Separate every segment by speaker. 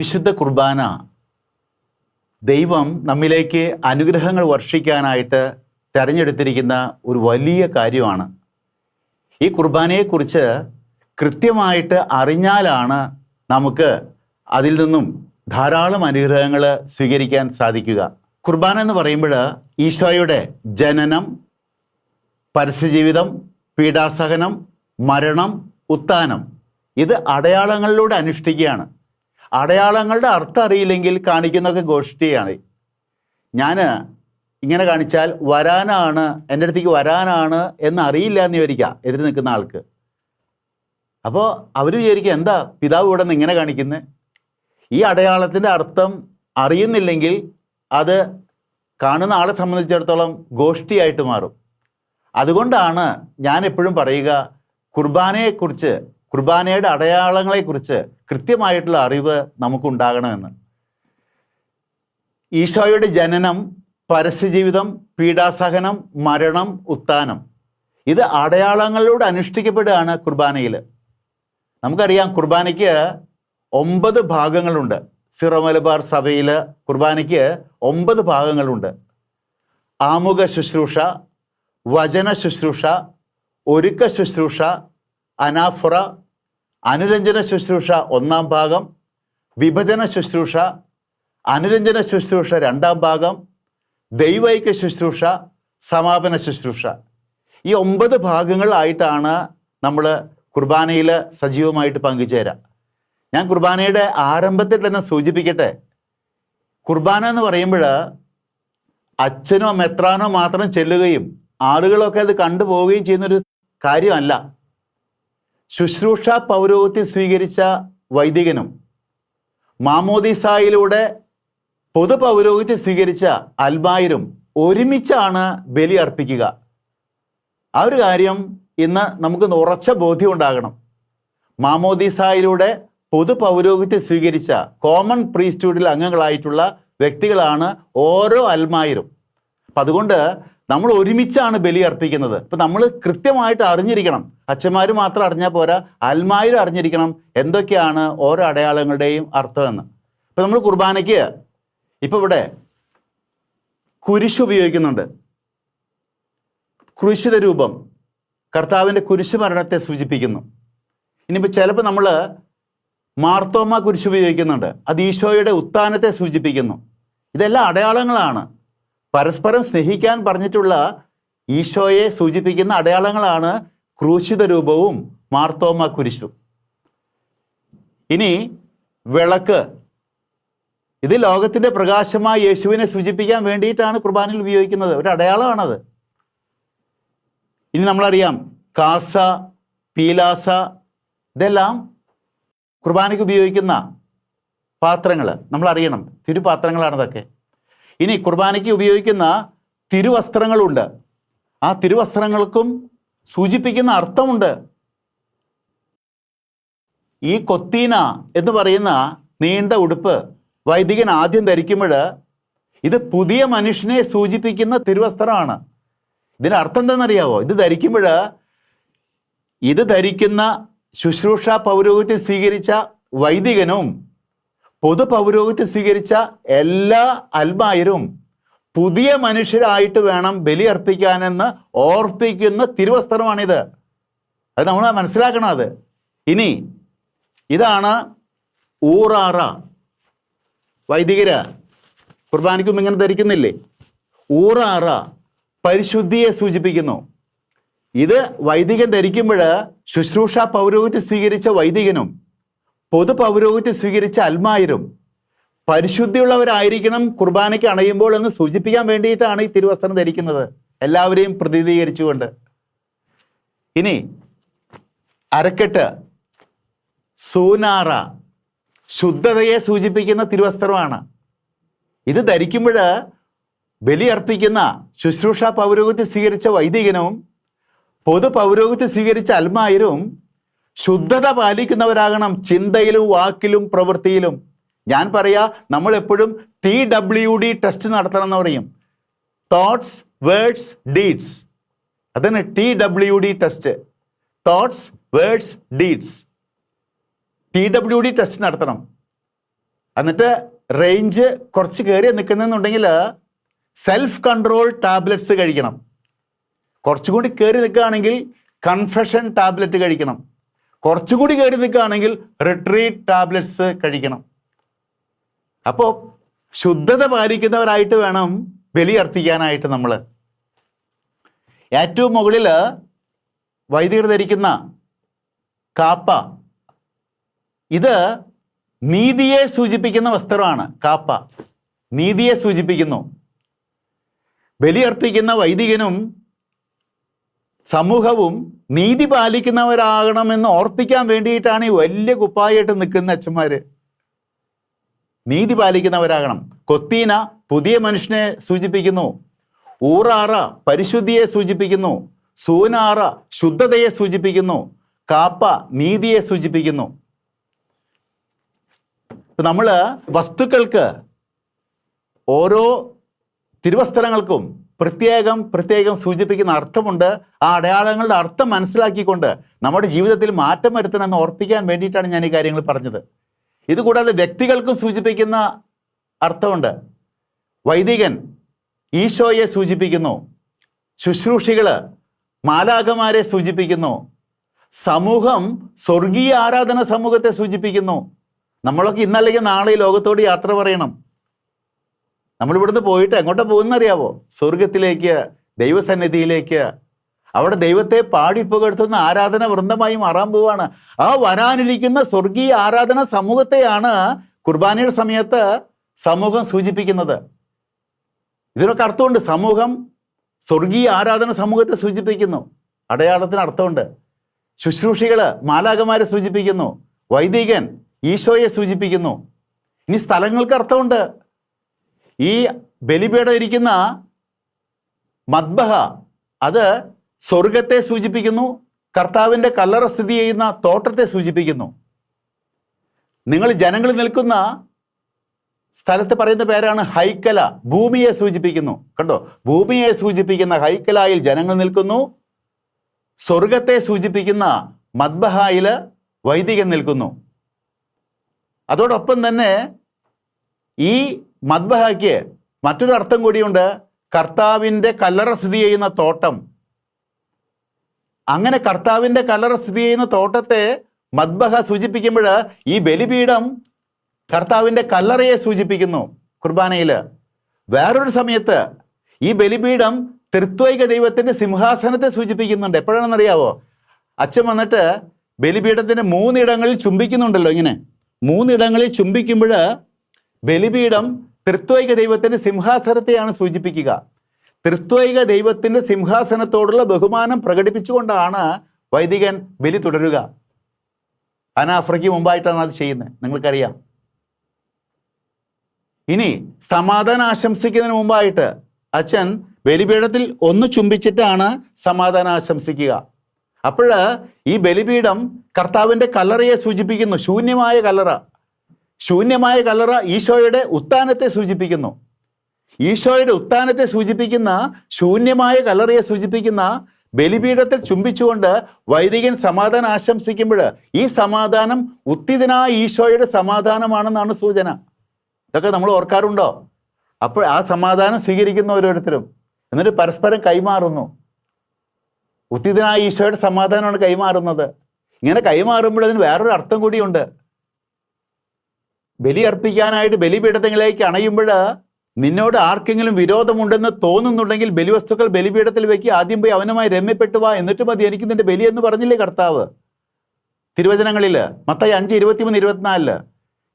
Speaker 1: വിശുദ്ധ കുർബാന ദൈവം നമ്മിലേക്ക് അനുഗ്രഹങ്ങൾ വർഷിക്കാനായിട്ട് തിരഞ്ഞെടുത്തിരിക്കുന്ന ഒരു വലിയ കാര്യമാണ്. ഈ കുർബാനയെക്കുറിച്ച് കൃത്യമായിട്ട് അറിഞ്ഞാലാണ് നമുക്ക് അതിൽ നിന്നും ധാരാളം അനുഗ്രഹങ്ങൾ സ്വീകരിക്കാൻ സാധിക്കുക. കുർബാന എന്ന് പറയുമ്പോൾ ഈശോയുടെ ജനനം, പരസ്യജീവിതം, പീഡാസഹനം, മരണം, ഉത്ഥാനം, ഇത് അടയാളങ്ങളിലൂടെ അനുഷ്ഠിക്കുകയാണ്. അടയാളങ്ങളുടെ അർത്ഥം അറിയില്ലെങ്കിൽ കാണിക്കുന്നതൊക്കെ ഗോഷ്ഠിയാണ്. ഞാൻ ഇങ്ങനെ കാണിച്ചാൽ വരാനാണ്, എൻ്റെ അടുത്തേക്ക് വരാനാണ് എന്ന് അറിയില്ല എന്ന് വിചാരിക്കുക എതിര് നിൽക്കുന്ന ആൾക്ക്. അപ്പോൾ അവർ വിചാരിക്കുക എന്താ പിതാവ് ഇവിടെ നിന്ന് ഇങ്ങനെ കാണിക്കുന്നത്. ഈ അടയാളത്തിൻ്റെ അർത്ഥം അറിയുന്നില്ലെങ്കിൽ അത് കാണുന്ന ആളെ സംബന്ധിച്ചിടത്തോളം ഗോഷ്ഠിയായിട്ട് മാറും. അതുകൊണ്ടാണ് ഞാൻ എപ്പോഴും പറയുക, കുർബാനയെക്കുറിച്ച്, കുർബാനയുടെ അടയാളങ്ങളെക്കുറിച്ച് കൃത്യമായിട്ടുള്ള അറിവ് നമുക്കുണ്ടാകണമെന്ന്. ഈശോയുടെ ജനനം, പരസ്യജീവിതം, പീഡാസഹനം, മരണം, ഉത്ഥാനം, ഇത് അടയാളങ്ങളിലൂടെ അനുഷ്ഠിക്കപ്പെടുകയാണ് കുർബാനയിൽ. നമുക്കറിയാം കുർബാനയ്ക്ക് 9 ഭാഗങ്ങളുണ്ട്. സിറോ മലബാർ സഭയിൽ കുർബാനയ്ക്ക് 9 ഭാഗങ്ങളുണ്ട്. ആമുഖ ശുശ്രൂഷ, വചന ശുശ്രൂഷ, ഒരുക്ക ശുശ്രൂഷ, അനാഫുറ, അനുരഞ്ജന ശുശ്രൂഷ 1-ാം ഭാഗം, വിഭജന ശുശ്രൂഷ, അനുരഞ്ജന ശുശ്രൂഷ 2-ാം ഭാഗം, ദൈവൈക്യ ശുശ്രൂഷ, സമാപന ശുശ്രൂഷ. ഈ 9 ഭാഗങ്ങളായിട്ടാണ് നമ്മൾ കുർബാനയിൽ സജീവമായിട്ട് പങ്കുചേരുക. ഞാൻ കുർബാനയുടെ ആരംഭത്തിൽ തന്നെ സൂചിപ്പിക്കട്ടെ, കുർബാന എന്ന് പറയുമ്പോൾ അച്ഛനോ മെത്രാനോ മാത്രം ചെല്ലുകയും ആളുകളൊക്കെ അത് കണ്ടുപോവുകയും ചെയ്യുന്നൊരു കാര്യമല്ല. ശുശ്രൂഷ പൗരോഹിത്യം സ്വീകരിച്ച വൈദികനും മാമോദീസായിലൂടെ പൊതു പൗരോഹിത്യം സ്വീകരിച്ച അൽമായരും ഒരുമിച്ചാണ് ബലി അർപ്പിക്കുക. ആ ഒരു കാര്യം ഇന്ന് നമുക്ക് ഉറച്ച ബോധ്യം ഉണ്ടാകണം. മാമോദീസായിലൂടെ പൊതു പൗരോഹിത്യം സ്വീകരിച്ച കോമൺ പ്രീസ്റ്റ്ഹുഡിൽ അംഗങ്ങളായിട്ടുള്ള വ്യക്തികളാണ് ഓരോ അൽമായരും. അപ്പം അതുകൊണ്ട് നമ്മൾ ഒരുമിച്ചാണ് ബലി അർപ്പിക്കുന്നത്. ഇപ്പം നമ്മൾ കൃത്യമായിട്ട് അറിഞ്ഞിരിക്കണം. അച്ഛന്മാർ മാത്രം അറിഞ്ഞാൽ പോരാ, അൽമായരും അറിഞ്ഞിരിക്കണം എന്തൊക്കെയാണ് ഓരോ അടയാളങ്ങളുടെയും അർത്ഥമെന്ന്. ഇപ്പം നമ്മൾ കുർബാനയ്ക്ക് ഇപ്പം ഇവിടെ കുരിശ് ഉപയോഗിക്കുന്നുണ്ട്. ക്രൂശിത രൂപം കർത്താവിൻ്റെ കുരിശ് മരണത്തെ സൂചിപ്പിക്കുന്നു. ഇനിയിപ്പോൾ ചിലപ്പോൾ നമ്മൾ മാർത്തോമ കുരിശ് ഉപയോഗിക്കുന്നുണ്ട്. അത് ഈശോയുടെ ഉത്ഥാനത്തെ സൂചിപ്പിക്കുന്നു. ഇതെല്ലാം അടയാളങ്ങളാണ്. പരസ്പരം സ്നേഹിക്കാൻ പറഞ്ഞിട്ടുള്ള ഈശോയെ സൂചിപ്പിക്കുന്ന അടയാളങ്ങളാണ് ക്രൂശിത രൂപവും മാർത്തോമ കുരിശും. ഇനി വിളക്ക്, ഇത് ലോകത്തിൻ്റെ പ്രകാശമായ യേശുവിനെ സൂചിപ്പിക്കാൻ വേണ്ടിയിട്ടാണ് കുർബാനയിൽ ഉപയോഗിക്കുന്നത്. ഒരു അടയാളമാണത്. ഇനി നമ്മളറിയാം കാസ, പീലാസ, ഇതെല്ലാം കുർബാനയ്ക്ക് ഉപയോഗിക്കുന്ന പാത്രങ്ങൾ നമ്മളറിയണം. തിരുപാത്രങ്ങളാണതൊക്കെ. ഇനി കുർബാനയ്ക്ക് ഉപയോഗിക്കുന്ന തിരുവസ്ത്രങ്ങളുണ്ട്. ആ തിരുവസ്ത്രങ്ങൾക്കും സൂചിപ്പിക്കുന്ന അർത്ഥമുണ്ട്. ഈ കൊത്തീന എന്ന് പറയുന്ന നീണ്ട ഉടുപ്പ് വൈദികൻ ആദ്യം ധരിക്കുമ്പോൾ ഇത് പുതിയ മനുഷ്യനെ സൂചിപ്പിക്കുന്ന തിരുവസ്ത്രമാണ്. ഇതിൻ്റെ അർത്ഥം എന്താണെന്നറിയാവോ? ഇത് ധരിക്കുന്ന ശുശ്രൂഷ പൗരോഹിത്യം സ്വീകരിച്ച വൈദികനും പൊതു പൗരോഹിത്യം സ്വീകരിച്ച എല്ലാ അൽമായരും പുതിയ മനുഷ്യരായിട്ട് വേണം ബലി അർപ്പിക്കാനെന്ന് ഓർപ്പിക്കുന്ന തിരുവസ്ത്രമാണിത്. അത് നമ്മൾ മനസ്സിലാക്കണം. അത് ഇനി ഇതാണ് ഊറാറ. വൈദികര് കുർബാനയ്ക്കും ഇങ്ങനെ ധരിക്കുന്നില്ലേ? ഊറാറ പരിശുദ്ധിയെ സൂചിപ്പിക്കുന്നു. ഇത് വൈദികൻ ധരിക്കുമ്പോൾ ശുശ്രൂഷ പൗരോഹിത്യം സ്വീകരിച്ച വൈദികനും പൊതു പൗരോഹിത്യം സ്വീകരിച്ച അൽമായരും പരിശുദ്ധിയുള്ളവരായിരിക്കണം കുർബാനയ്ക്ക് അണയുമ്പോൾ എന്ന് സൂചിപ്പിക്കാൻ വേണ്ടിയിട്ടാണ് ഈ തിരുവസ്ത്രം ധരിക്കുന്നത്, എല്ലാവരെയും പ്രതിനിധീകരിച്ചുകൊണ്ട്. ഇനി അരക്കെട്ട്, സൂനാറ, ശുദ്ധതയെ സൂചിപ്പിക്കുന്ന തിരുവസ്ത്രമാണ്. ഇത് ധരിക്കുമ്പോൾ ബലി അർപ്പിക്കുന്ന ശുശ്രൂഷ പൗരോഹിത്യം സ്വീകരിച്ച വൈദികനും പൊതു പൗരോഹിത്യം സ്വീകരിച്ച അൽമായരും ശുദ്ധത പാലിക്കുന്നവരാകണം ചിന്തയിലും വാക്കിലും പ്രവൃത്തിയിലും. ഞാൻ പറയാ, നമ്മൾ എപ്പോഴും TWD ടെസ്റ്റ് നടത്തണം എന്ന് പറയും. Thoughts, words, deeds. അതാണ് TWD test. Thoughts, words, deeds. TWD test നടത്തണം. എന്നിട്ട് റേഞ്ച് കുറച്ച് കയറി നിൽക്കുന്നുണ്ടെങ്കിൽ സെൽഫ് കൺട്രോൾ ടാബ്ലറ്റ്സ് കഴിക്കണം. കുറച്ചുകൂടി കയറി നിൽക്കുകയാണെങ്കിൽ കൺഫെഷൻ ടാബ്ലറ്റ് കഴിക്കണം. കുറച്ചുകൂടി കയറി നിൽക്കുകയാണെങ്കിൽ റിട്രീറ്റ് ടാബ്ലറ്റ്സ് കഴിക്കണം. അപ്പോൾ ശുദ്ധത പാലിക്കുന്നവരായിട്ട് വേണം ബലി അർപ്പിക്കാനായിട്ട്. നമ്മൾ ഏറ്റവും മുകളിൽ വൈദികർ ധരിക്കുന്ന കാപ്പ, ഇത് നീതിയെ സൂചിപ്പിക്കുന്ന വസ്ത്രമാണ്. കാപ്പ നീതിയെ സൂചിപ്പിക്കുന്നു. ബലി അർപ്പിക്കുന്ന വൈദികനും സമൂഹവും നീതി പാലിക്കുന്നവരാകണമെന്ന് ഓർപ്പിക്കാൻ വേണ്ടിയിട്ടാണ് ഈ വലിയ കുപ്പായിട്ട് നിൽക്കുന്ന അച്ഛന്മാര്. നീതി പാലിക്കുന്നവരാകണം. കൊത്തീന പുതിയ മനുഷ്യനെ സൂചിപ്പിക്കുന്നു. ഊറാറ പരിശുദ്ധിയെ സൂചിപ്പിക്കുന്നു. സൂനാറ ശുദ്ധതയെ സൂചിപ്പിക്കുന്നു. കാപ്പ നീതിയെ സൂചിപ്പിക്കുന്നു. നമ്മൾ വസ്തുക്കൾക്ക്, ഓരോ തിരുവസ്ത്രങ്ങൾക്കും പ്രത്യേകം സൂചിപ്പിക്കുന്ന അർത്ഥമുണ്ട്. ആ അടയാളങ്ങളുടെ അർത്ഥം മനസ്സിലാക്കിക്കൊണ്ട് നമ്മുടെ ജീവിതത്തിൽ മാറ്റം വരുത്തണമെന്ന് ഓർപ്പിക്കാൻ വേണ്ടിയിട്ടാണ് ഞാൻ ഈ കാര്യങ്ങൾ പറഞ്ഞത്. ഇതുകൂടാതെ വ്യക്തികൾക്കും സൂചിപ്പിക്കുന്ന അർത്ഥമുണ്ട്. വൈദികൻ ഈശോയെ സൂചിപ്പിക്കുന്നു. ശുശ്രൂഷികൾ മാലാഖമാരെ സൂചിപ്പിക്കുന്നു. സമൂഹം സ്വർഗീയ ആരാധന സമൂഹത്തെ സൂചിപ്പിക്കുന്നു. നമ്മളൊക്കെ ഇന്നല്ലെങ്കിൽ നാളെ ഈ ലോകത്തോട് യാത്ര പറയണം. നമ്മളിവിടുന്ന് പോയിട്ട് എങ്ങോട്ടാ പോകുന്നറിയാവോ? സ്വർഗത്തിലേക്ക്, ദൈവസന്നിധിയിലേക്ക്. അവിടെ ദൈവത്തെ പാടിപ്പുകഴ്ത്തുന്ന ആരാധന വൃന്ദമായി മാറാൻ പോവാണ്. ആ വരാനിരിക്കുന്ന സ്വർഗീയ ആരാധന സമൂഹത്തെയാണ് കുർബാനയുടെ സമയത്ത് സമൂഹം സൂചിപ്പിക്കുന്നത്. ഇതിനൊക്കെ അർത്ഥമുണ്ട്. സമൂഹം സ്വർഗീയ ആരാധന സമൂഹത്തെ സൂചിപ്പിക്കുന്നു. അടയാളത്തിന് അർത്ഥമുണ്ട്. ശുശ്രൂഷികൾ മാലാഖമാരെ സൂചിപ്പിക്കുന്നു. വൈദികൻ ഈശോയെ സൂചിപ്പിക്കുന്നു. ഇനി സ്ഥലങ്ങൾക്ക് അർത്ഥമുണ്ട്. ഈ ബലിപീഠം ഇരിക്കുന്ന മദ്ബഹ, അത് സ്വർഗത്തെ സൂചിപ്പിക്കുന്നു. കർത്താവിൻ്റെ കല്ലറ സ്ഥിതി ചെയ്യുന്ന തോട്ടത്തെ സൂചിപ്പിക്കുന്നു. നിങ്ങൾ ജനങ്ങൾ നിൽക്കുന്ന സ്ഥലത്ത് പറയുന്ന പേരാണ് ഹൈക്കല. ഭൂമിയെ സൂചിപ്പിക്കുന്നു. കണ്ടോ, ഭൂമിയെ സൂചിപ്പിക്കുന്ന ഹൈക്കലായിൽ ജനങ്ങൾ നിൽക്കുന്നു. സ്വർഗത്തെ സൂചിപ്പിക്കുന്ന മദ്ബഹായിൽ വൈദികൻ നിൽക്കുന്നു. അതോടൊപ്പം തന്നെ ഈ മദ്ബഹയ്ക്ക് മറ്റൊരു അർത്ഥം കൂടിയുണ്ട്. കർത്താവിൻ്റെ കല്ലറ സ്ഥിതി ചെയ്യുന്ന തോട്ടം. അങ്ങനെ കർത്താവിൻ്റെ കല്ലറ സ്ഥിതി ചെയ്യുന്ന തോട്ടത്തെ മദ്ബഹ സൂചിപ്പിക്കുമ്പോൾ ഈ ബലിപീഠം കർത്താവിൻ്റെ കല്ലറയെ സൂചിപ്പിക്കുന്നു കുർബാനയിൽ. വേറൊരു സമയത്ത് ഈ ബലിപീഠം ത്രിത്വൈക ദൈവത്തിൻ്റെ സിംഹാസനത്തെ സൂചിപ്പിക്കുന്നുണ്ട്. എപ്പോഴാണെന്നറിയാവോ? അച്ഛൻ വന്നിട്ട് ബലിപീഠത്തിൻ്റെ 3 ഇടങ്ങളിൽ ചുംബിക്കുന്നുണ്ടല്ലോ. ഇങ്ങനെ 3 ഇടങ്ങളിൽ ചുംബിക്കുമ്പോൾ ബലിപീഠം ത്രിത്വൈക ദൈവത്തിൻ്റെ സിംഹാസനത്തെയാണ് സൂചിപ്പിക്കുക. ത്രിത്വൈക ദൈവത്തിൻ്റെ സിംഹാസനത്തോടുള്ള ബഹുമാനം പ്രകടിപ്പിച്ചുകൊണ്ടാണ് വൈദികൻ ബലി തുടരുക. അനാഫ്രയ്ക്ക് മുമ്പായിട്ടാണ് അത് ചെയ്യുന്നത്, നിങ്ങൾക്കറിയാം. ഇനി സമാധാനം ആശംസിക്കുന്നതിന് മുമ്പായിട്ട് അച്ഛൻ ബലിപീഠത്തിൽ ഒന്ന് ചുംബിച്ചിട്ടാണ് സമാധാനം ആശംസിക്കുക. അപ്പോൾ ഈ ബലിപീഠം കർത്താവിൻ്റെ കല്ലറയെ സൂചിപ്പിക്കുന്നു. ശൂന്യമായ കല്ലറ. ശൂന്യമായ കല്ലറ ഈശോയുടെ ഉത്ഥാനത്തെ സൂചിപ്പിക്കുന്നു. ഈശോയുടെ ഉത്ഥാനത്തെ സൂചിപ്പിക്കുന്ന ശൂന്യമായ കല്ലറയെ സൂചിപ്പിക്കുന്ന ബലിപീഠത്തിൽ ചുംബിച്ചുകൊണ്ട് വൈദികൻ സമാധാനം ആശംസിക്കുമ്പോൾ ഈ സമാധാനം ഉത്തിതനായ ഈശോയുടെ സമാധാനമാണെന്നാണ് സൂചന. ഇതൊക്കെ നമ്മൾ ഓർക്കാറുണ്ടോ? അപ്പോൾ ആ സമാധാനം സ്വീകരിക്കുന്ന ഓരോരുത്തരും എന്നിട്ട് പരസ്പരം കൈമാറുന്നു. ഉത്തിതനായ ഈശോയുടെ സമാധാനമാണ് കൈമാറുന്നത്. ഇങ്ങനെ കൈമാറുമ്പോൾ അതിന് വേറൊരു അർത്ഥം കൂടിയുണ്ട്. ബലി അർപ്പിക്കാനായിട്ട് ബലിപീഠത്തിലേക്ക് അണയുമ്പോൾ നിന്നോട് ആർക്കെങ്കിലും വിരോധമുണ്ടെന്ന് തോന്നുന്നുണ്ടെങ്കിൽ ബലിവസ്തുക്കൾ ബലിപീഠത്തിൽ വെക്കുക. ആദ്യം പോയി അവനുമായി രമ്യപ്പെട്ടു വാ, എന്നിട്ട് മതി എനിക്ക് നിന്റെ ബലി എന്ന് പറഞ്ഞില്ലേ കർത്താവ് തിരുവചനങ്ങളിൽ? മത്തായി 5:23-24.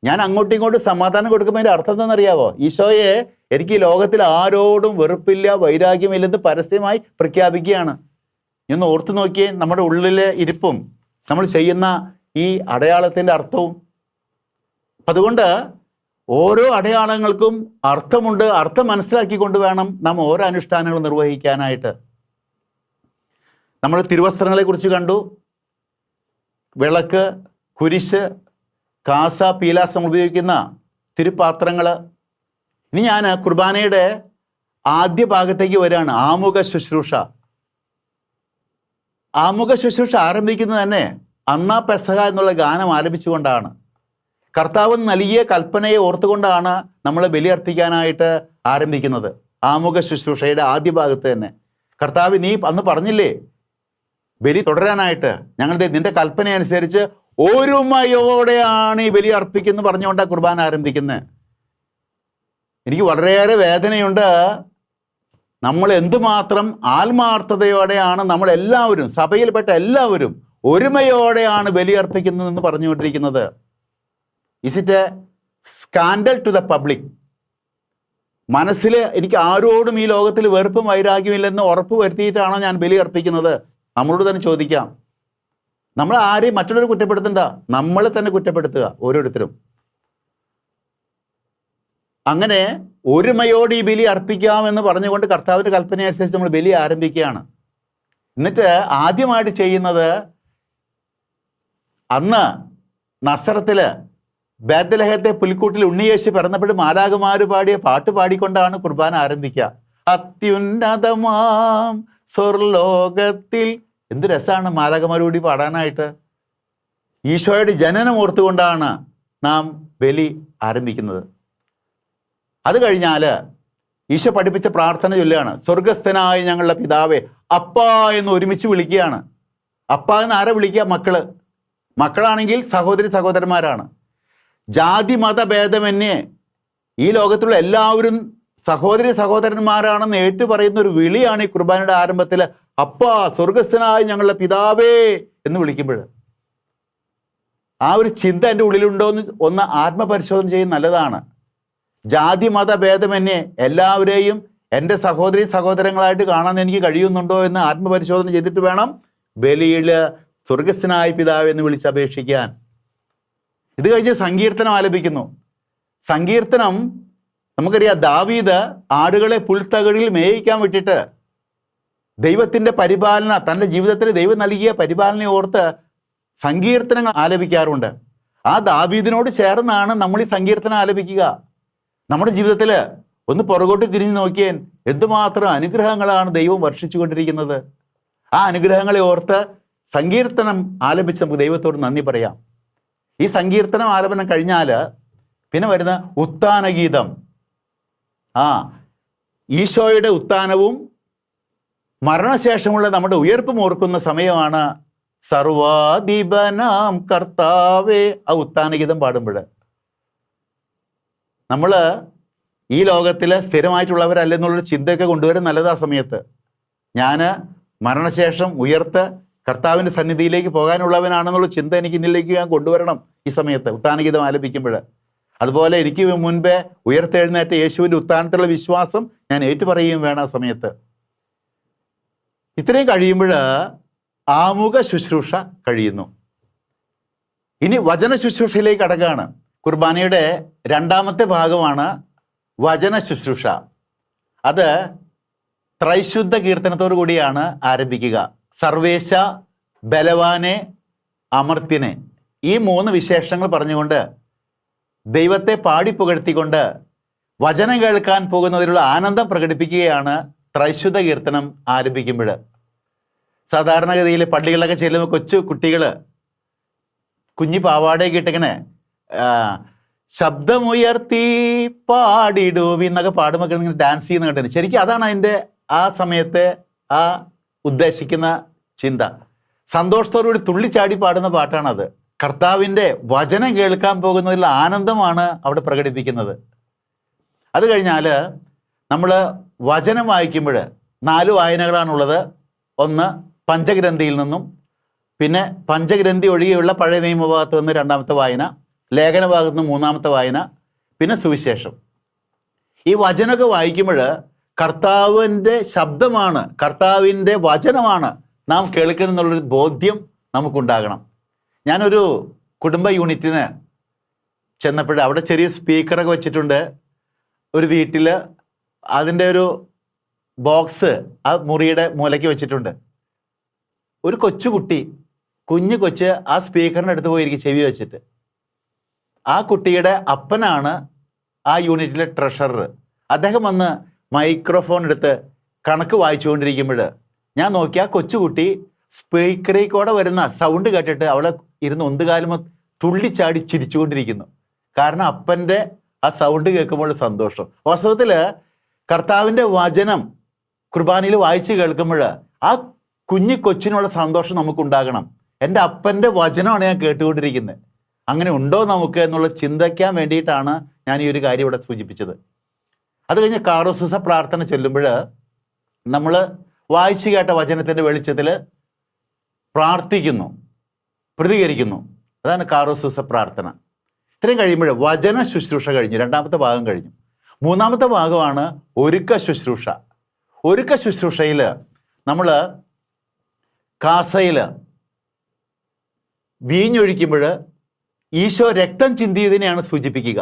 Speaker 1: ഞാൻ അങ്ങോട്ടും ഇങ്ങോട്ടും സമാധാനം കൊടുക്കുമ്പോൾ അതിൻ്റെ അർത്ഥം എന്താണെന്നറിയാവോ? ഈശോയെ എനിക്ക് ഈ ലോകത്തിൽ ആരോടും വെറുപ്പില്ല, വൈരാഗ്യമില്ലെന്ന് പരസ്യമായി പ്രഖ്യാപിക്കുകയാണ്. ഒന്ന് ഓർത്തു നോക്കിയേ നമ്മുടെ ഉള്ളിലെ ഇരിപ്പും നമ്മൾ ചെയ്യുന്ന ഈ അടയാളത്തിൻ്റെ അർത്ഥവും. അതുകൊണ്ട് ഓരോ അടയാളങ്ങൾക്കും അർത്ഥമുണ്ട്. അർത്ഥം മനസ്സിലാക്കിക്കൊണ്ട് വേണം നാം ഓരോ അനുഷ്ഠാനങ്ങൾ നിർവഹിക്കാനായിട്ട്. നമ്മൾ തിരുവസ്ത്രങ്ങളെക്കുറിച്ച് കണ്ടു. വിളക്ക്, കുരിശ്, കാസ, പീലാസ് നമ്മൾ ഉപയോഗിക്കുന്ന തിരുപാത്രങ്ങൾ. ഇനി ഞാൻ കുർബാനയുടെ ആദ്യ ഭാഗത്തേക്ക് വരികയാണ്. ആമുഖ ശുശ്രൂഷ. ആമുഖ ശുശ്രൂഷ ആരംഭിക്കുന്നത് തന്നെ അന്നാ പെസഹ എന്നുള്ള ഗാനം ആലപിച്ചുകൊണ്ടാണ്. കർത്താവ് നൽകിയ കൽപ്പനയെ ഓർത്തുകൊണ്ടാണ് നമ്മൾ ബലിയർപ്പിക്കാനായിട്ട് ആരംഭിക്കുന്നത്. ആമുഖ ശുശ്രൂഷയുടെ ആദ്യ ഭാഗത്ത് തന്നെ കർത്താവ്, നീ അന്ന് പറഞ്ഞില്ലേ ബലി തുടരാനായിട്ട്, ഞങ്ങൾ നിന്റെ കൽപ്പന അനുസരിച്ച് ഒരുമയോടെയാണ് ഈ ബലി അർപ്പിക്കുന്നു പറഞ്ഞുകൊണ്ടാണ് കുർബാന ആരംഭിക്കുന്നത്. എനിക്ക് വളരെയേറെ വേദനയുണ്ട്. നമ്മൾ എന്തുമാത്രം ആത്മാർത്ഥതയോടെയാണ് നമ്മളെല്ലാവരും, സഭയിൽപ്പെട്ട എല്ലാവരും ഒരുമയോടെയാണ് ബലി അർപ്പിക്കുന്നതെന്ന് പറഞ്ഞുകൊണ്ടിരിക്കുന്നത്. Is it a scandal to the public? മനസ്സിൽ എനിക്ക് ആരോടും ഈ ലോകത്തിൽ വെറുപ്പും വൈരാഗ്യമില്ലെന്ന് ഉറപ്പ് വരുത്തിയിട്ടാണോ ഞാൻ ബലി അർപ്പിക്കുന്നത്? നമ്മളോട് തന്നെ ചോദിക്കാം. നമ്മൾ ആരെയും മറ്റുള്ളവരെ കുറ്റപ്പെടുത്തണ്ട, നമ്മളെ തന്നെ കുറ്റപ്പെടുത്തുക ഓരോരുത്തരും. അങ്ങനെ ഒരുമയോട് ഈ ബലി അർപ്പിക്കാമെന്ന് പറഞ്ഞുകൊണ്ട് കർത്താവിൻ്റെ കൽപ്പന അനുസരിച്ച് നമ്മൾ ബലി ആരംഭിക്കുകയാണ്. എന്നിട്ട് ആദ്യമായിട്ട് ചെയ്യുന്നത്, അന്ന് നസറത്തില് ബേത്ലഹേത്തെ പുൽക്കൂട്ടിൽ ഉണ്ണിയേശു പിറന്നപ്പോഴും മാലാഖമാര് പാടിയ പാട്ട് പാടിക്കൊണ്ടാണ് കുർബാന ആരംഭിക്കുക. അത്യുന്നതമാം സ്വർലോകത്തിൽ. എന്ത് രസമാണ് മാലാഖമാരോടി പാടാനായിട്ട്. ഈശോയുടെ ജനനം ഓർത്തുകൊണ്ടാണ് നാം ബലി ആരംഭിക്കുന്നത്. അത് കഴിഞ്ഞാൽ ഈശോ പഠിപ്പിച്ച പ്രാർത്ഥന ചൊല്ലുകയാണ്. സ്വർഗസ്ഥനായ ഞങ്ങളുടെ പിതാവേ, അപ്പാ എന്ന് ഒരുമിച്ച് വിളിക്കുകയാണ്. അപ്പ എന്ന് ആരെ വിളിക്കുക? മക്കള്. മക്കളാണെങ്കിൽ സഹോദരി സഹോദരന്മാരാണ്. ജാതി മത ഭേദമന്യേ ഈ ലോകത്തുള്ള എല്ലാവരും സഹോദരി സഹോദരന്മാരാണെന്ന് ഏറ്റു പറയുന്ന ഒരു വിളിയാണ് ഈ കുർബാനയുടെ ആരംഭത്തിൽ. അപ്പാ, സ്വർഗസ്ഥനായ ഞങ്ങളുടെ പിതാവേ എന്ന് വിളിക്കുമ്പോൾ ആ ഒരു ചിന്ത എൻ്റെ ഉള്ളിലുണ്ടോ എന്ന് ഒന്ന് ആത്മപരിശോധന ചെയ്യുന്നത് നല്ലതാണ്. ജാതി മത ഭേദമന്യേ എല്ലാവരെയും എൻ്റെ സഹോദരി സഹോദരങ്ങളായിട്ട് കാണാൻ എനിക്ക് കഴിയുന്നുണ്ടോ എന്ന് ആത്മപരിശോധന ചെയ്തിട്ട് വേണം ബലിയിൽ സ്വർഗസ്ഥനായ പിതാവ് എന്ന് വിളിച്ചപേക്ഷിക്കാൻ. ഇത് കഴിഞ്ഞ് സങ്കീർത്തനം ആലപിക്കുന്നു. സങ്കീർത്തനം നമുക്കറിയാം, ദാവീദ് ആടുകളെ പുൽത്തകടിൽ മേയിക്കാൻ വിട്ടിട്ട് ദൈവത്തിൻ്റെ പരിപാലന, തൻ്റെ ജീവിതത്തിൽ ദൈവം നൽകിയ പരിപാലനയെ ഓർത്ത് സങ്കീർത്തനങ്ങൾ ആലപിക്കാറുണ്ട്. ആ ദാവീദിനോട് ചേർന്നാണ് നമ്മൾ ഈ സങ്കീർത്തനം ആലപിക്കുക. നമ്മുടെ ജീവിതത്തിൽ ഒന്ന് പുറകോട്ട് തിരിഞ്ഞു നോക്കിയാൽ എന്തുമാത്രം അനുഗ്രഹങ്ങളാണ് ദൈവം വർഷിച്ചു കൊണ്ടിരിക്കുന്നത്. ആ അനുഗ്രഹങ്ങളെ ഓർത്ത് സങ്കീർത്തനം ആലപിച്ച് നമുക്ക് ദൈവത്തോട് നന്ദി പറയാം. ഈ സങ്കീർത്തനം ആലപനം കഴിഞ്ഞാൽ പിന്നെ വരുന്ന ഉത്ഥാനഗീതം. ഈശോയുടെ ഉത്ഥാനവും മരണശേഷമുള്ള നമ്മുടെ ഉയർപ്പും ഓർക്കുന്ന സമയമാണ് സർവാധിപനാം കർത്താവേ. ആ ഉത്ഥാനഗീതം പാടുമ്പോൾ നമ്മൾ ഈ ലോകത്തിൽ സ്ഥിരമായിട്ടുള്ളവരല്ലെന്നുള്ളൊരു ചിന്തയൊക്കെ കൊണ്ടുവരാൻ നല്ലത്. ആ സമയത്ത് ഞാൻ മരണശേഷം ഉയർത്ത് കർത്താവിൻ്റെ സന്നിധിയിലേക്ക് പോകാനുള്ളവനാണെന്നുള്ള ചിന്ത എനിക്ക് എന്നിലേക്ക് ഞാൻ കൊണ്ടുവരണം ഈ സമയത്ത് ഉത്ഥാനഗീതം ആലപിക്കുമ്പോൾ. അതുപോലെ എനിക്ക് മുൻപേ ഉയർത്തെഴുന്നേറ്റ യേശുവിൻ്റെ ഉത്ഥാനത്തിലുള്ള വിശ്വാസം ഞാൻ ഏറ്റുപറയുകയും വേണം ആ സമയത്ത്. ഇത്രയും കഴിയുമ്പോൾ ആമുഖ ശുശ്രൂഷ കഴിയുന്നു. ഇനി വചന ശുശ്രൂഷയിലേക്ക് കടക്കുകയാണ്. കുർബാനയുടെ രണ്ടാമത്തെ ഭാഗമാണ് വചന ശുശ്രൂഷ. അത് ത്രൈശുദ്ധ കീർത്തനത്തോടു കൂടിയാണ് ആരംഭിക്കുക. സർവേശ, ബലവാനെ, അമർത്യനെ, ഈ മൂന്ന് വിശേഷങ്ങൾ പറഞ്ഞുകൊണ്ട് ദൈവത്തെ പാടിപ്പുകഴ്ത്തിക്കൊണ്ട് വചനം കേൾക്കാൻ പോകുന്നതിലുള്ള ആനന്ദം പ്രകടിപ്പിക്കുകയാണ് ത്രൈശുദ്ധ കീർത്തനം ആരംഭിക്കുമ്പോൾ. സാധാരണഗതിയിൽ പള്ളികളിലൊക്കെ ചെല്ലുമ്പോൾ കൊച്ചു കുട്ടികൾ കുഞ്ഞി പാവാടയൊക്കെ ഇട്ടിങ്ങനെ ശബ്ദമുയർത്തി പാടിടുവി എന്നൊക്കെ പാടുമ്പോൾ ഇങ്ങനെ ഡാൻസ് ചെയ്യുന്ന കണ്ടിന്. ശരിക്കും അതാണ് അതിൻ്റെ ആ സമയത്തെ ആ ഉദ്ദേശിക്കുന്ന ചിന്ത. സന്തോഷത്തോടുകൂടി തുള്ളിച്ചാടി പാടുന്ന പാട്ടാണത്. കർത്താവിൻ്റെ വചനം കേൾക്കാൻ പോകുന്നതിലുള്ള ആനന്ദമാണ് അവിടെ പ്രകടിപ്പിക്കുന്നത്. അത് കഴിഞ്ഞാൽ നമ്മൾ വചനം വായിക്കുമ്പോൾ 4 വായനകളാണുള്ളത്. ഒന്ന് പഞ്ചഗ്രന്ഥിയിൽ നിന്നും, പിന്നെ പഞ്ചഗ്രന്ഥി ഒഴികെയുള്ള പഴയ നിയമഭാഗത്ത് നിന്ന് 2ാമത്തെ വായന, ലേഖന ഭാഗത്ത് നിന്ന് 3ാമത്തെ വായന, പിന്നെ സുവിശേഷം. ഈ വചനമൊക്കെ വായിക്കുമ്പോൾ കർത്താവിൻ്റെ ശബ്ദമാണ്, കർത്താവിൻ്റെ വചനമാണ് നാം കേൾക്കുന്നുള്ളൊരു ബോധ്യം നമുക്കുണ്ടാകണം. ഞാനൊരു കുടുംബ യൂണിറ്റിന് ചെന്നപ്പോൾ അവിടെ ചെറിയ സ്പീക്കറൊക്കെ വെച്ചിട്ടുണ്ട്. ഒരു വീട്ടിൽ അതിൻ്റെ ഒരു ബോക്സ് ആ മുറിയുടെ മൂലയ്ക്ക് വെച്ചിട്ടുണ്ട്. ഒരു കൊച്ചുകുട്ടി, കുഞ്ഞു കൊച്ച് ആ സ്പീക്കറിൻ്റെ അടുത്ത് പോയിരിക്കും ചെവി വെച്ചിട്ട്. ആ കുട്ടിയുടെ അപ്പനാണ് ആ യൂണിറ്റിലെ ട്രഷറർ. അദ്ദേഹം വന്ന് മൈക്രോഫോൺ എടുത്ത് കണക്ക് വായിച്ചുകൊണ്ടിരിക്കുമ്പോൾ ഞാൻ നോക്കി ആ കൊച്ചുകുട്ടി സ്പീക്കറിൽ കൂടെ വരുന്ന സൗണ്ട് കേട്ടിട്ട് അവളെ ഇരുന്ന് ഒന്നുകാലം തുള്ളിച്ചാടി ചിരിച്ചുകൊണ്ടിരിക്കുന്നു. കാരണം അപ്പൻ്റെ ആ സൗണ്ട് കേൾക്കുമ്പോൾ സന്തോഷം. വാസ്തവത്തിൽ കർത്താവിൻ്റെ വചനം കുർബാനയിൽ വായിച്ച് കേൾക്കുമ്പോൾ ആ കുഞ്ഞു കൊച്ചിനുള്ള സന്തോഷം നമുക്കുണ്ടാകണം. എൻ്റെ അപ്പൻ്റെ വചനമാണ് ഞാൻ കേട്ടുകൊണ്ടിരിക്കുന്നത്, അങ്ങനെ ഉണ്ടോ നമുക്ക് എന്നുള്ള ചിന്തിക്കാൻ വേണ്ടിയിട്ടാണ് ഞാൻ ഈ ഒരു കാര്യം ഇവിടെ സൂചിപ്പിച്ചത്. അത് കഴിഞ്ഞ് കാറോസൂസ പ്രാർത്ഥന ചൊല്ലുമ്പോൾ നമ്മൾ വായിച്ചു കേട്ട വചനത്തിൻ്റെ വെളിച്ചത്തിൽ പ്രാർത്ഥിക്കുന്നു, പ്രതികരിക്കുന്നു. അതാണ് കാറോസൂസ പ്രാർത്ഥന. ഇത്രയും കഴിയുമ്പോൾ വചന ശുശ്രൂഷ കഴിഞ്ഞു, രണ്ടാമത്തെ ഭാഗം കഴിഞ്ഞു. മൂന്നാമത്തെ ഭാഗമാണ് ഒരുക്ക ശുശ്രൂഷ. ഒരുക്ക ശുശ്രൂഷയിൽ നമ്മൾ കാസയിൽ വീഞ്ഞൊഴിക്കുമ്പോൾ ഈശോ രക്തം ചിന്തിയതിനെയാണ് സൂചിപ്പിക്കുക.